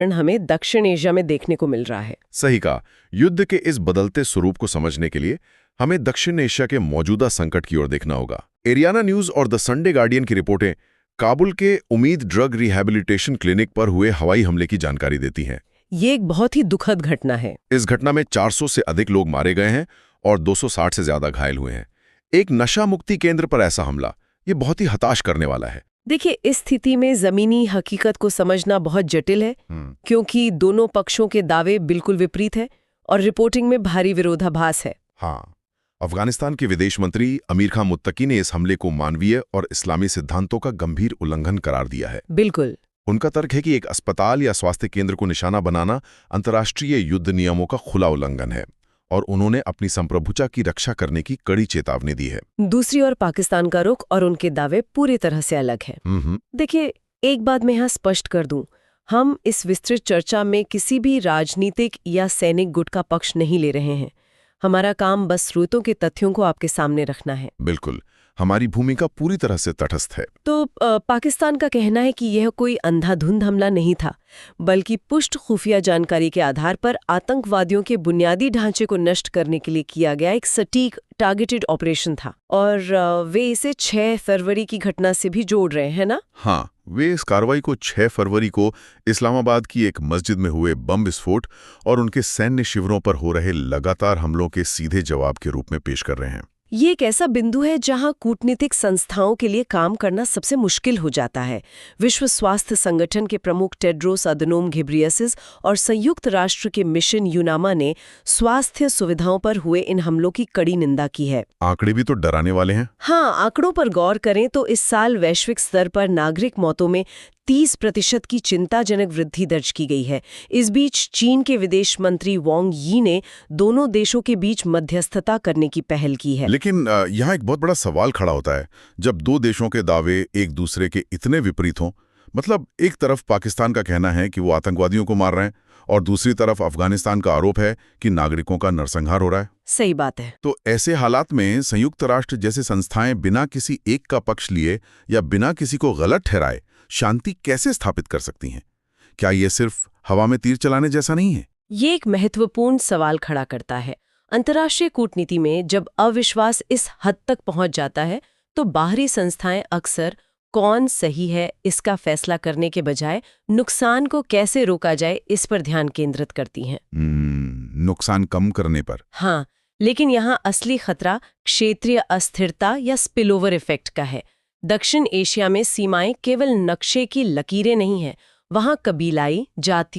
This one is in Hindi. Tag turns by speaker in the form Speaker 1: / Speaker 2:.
Speaker 1: हमें दक्षिण एशिया में देखने को मिल रहा है।
Speaker 2: सही कहा। युद्ध के इस बदलते स्वरूप को समझने के लिए हमें दक्षिण एशिया के मौजूदा संकट की ओर देखना होगा। एरियाना न्यूज और द संडे गार्डियन की रिपोर्टें काबुल के उम्मीद ड्रग रिहैबिलिटेशन क्लिनिक पर हुए हवाई हमले की जानकारी देती हैं।
Speaker 1: ये एक बहुत ही दुखद घटना है।
Speaker 2: इस घटना में 400 से अधिक लोग मारे गए हैं और 260 से ज्यादा घायल हुए हैं। एक नशा मुक्ति केंद्र पर ऐसा हमला, ये बहुत ही हताश करने वाला है।
Speaker 1: देखिए, इस स्थिति में जमीनी हकीकत को समझना बहुत जटिल है, क्योंकि दोनों पक्षों के दावे बिल्कुल विपरीत है और रिपोर्टिंग में भारी विरोधाभास है।
Speaker 2: हाँ, अफगानिस्तान के विदेश मंत्री अमीर खान मुत्तकी ने इस हमले को मानवीय और इस्लामी सिद्धांतों का गंभीर उल्लंघन करार दिया है।
Speaker 1: बिल्कुल।
Speaker 2: उनका तर्क है कि एक अस्पताल या स्वास्थ्य केंद्र को निशाना बनाना अंतर्राष्ट्रीय युद्ध नियमों का खुला उल्लंघन है और उन्होंने अपनी संप्रभुता की रक्षा करने की कड़ी चेतावनी दी है।
Speaker 1: दूसरी ओर पाकिस्तान का रुख और उनके दावे पूरी तरह से अलग है। देखिए, एक बात मैं यहाँ स्पष्ट कर दूं, हम इस विस्तृत चर्चा में किसी भी राजनीतिक या सैनिक गुट का पक्ष नहीं ले रहे हैं। हमारा काम बस स्रोतों के तथ्यों को आपके सामने रखना है।
Speaker 2: बिल्कुल, हमारी भूमिका पूरी तरह से तटस्थ है।
Speaker 1: तो पाकिस्तान का कहना है कि यह कोई अंधाधुंध हमला नहीं था, बल्कि पुष्ट खुफिया जानकारी के आधार पर आतंकवादियों के बुनियादी ढांचे को नष्ट करने के लिए किया गया एक सटीक टारगेटेड ऑपरेशन था। और वे इसे 6 फरवरी की घटना से भी जोड़ रहे हैं ना?
Speaker 2: हाँ, वे इस कार्रवाई को 6 फरवरी को इस्लामाबाद की एक मस्जिद में हुए बम विस्फोट और उनके सैन्य शिविरों पर हो रहे लगातार हमलों के सीधे जवाब के रूप में पेश कर रहे हैं।
Speaker 1: ये एक ऐसा बिंदु है जहां कूटनीतिक संस्थाओं के लिए काम करना सबसे मुश्किल हो जाता है। विश्व स्वास्थ्य संगठन के प्रमुख टेड्रोस अदनोम घेब्रेयेसस और संयुक्त राष्ट्र के मिशन यूनामा ने स्वास्थ्य सुविधाओं पर हुए इन हमलों की कड़ी निंदा की है।
Speaker 2: आंकड़े भी तो डराने वाले हैं।
Speaker 1: हाँ, आंकड़ों पर गौर करें तो इस साल वैश्विक स्तर पर नागरिक मौतों में 30% की चिंताजनक वृद्धि दर्ज की गई है। इस बीच चीन के विदेश मंत्री वांग यी ने दोनों देशों के बीच मध्यस्थता करने की पहल की है।
Speaker 2: लेकिन यहाँ एक बहुत बड़ा सवाल खड़ा होता है, जब दो देशों के दावे एक दूसरे के इतने विपरीत हों। मतलब एक तरफ पाकिस्तान का कहना है कि वो आतंकवादियों को मार रहे हैं और दूसरी तरफ अफगानिस्तान का आरोप है कि नागरिकों का नरसंहार हो रहा है।
Speaker 1: सही बात है।
Speaker 2: तो ऐसे हालात में संयुक्त राष्ट्र जैसे संस्थाएं बिना किसी एक का पक्ष लिए या बिना किसी को गलत ठहराए शांति कैसे स्थापित कर सकती हैं? क्या ये सिर्फ हवा में तीर चलाने जैसा नहीं है?
Speaker 1: ये एक महत्वपूर्ण सवाल खड़ा करता है। अंतर्राष्ट्रीय कूटनीति में जब अविश्वास इस हद तक पहुंच जाता है, तो बाहरी संस्थाएं अक्सर कौन सही है इसका फैसला करने के बजाय नुकसान को कैसे रोका जाए इस पर ध्यान केंद्रित करती हैं।
Speaker 2: नुकसान कम करने पर।
Speaker 1: हाँ, लेकिन यहाँ असली खतरा क्षेत्रीय अस्थिरता या स्पिलओवर इफेक्ट का है। दक्षिण एशिया में सीमाएं केवल नक्शे की लकीरें नहीं हैं, वहाँ कबीलाई, जाति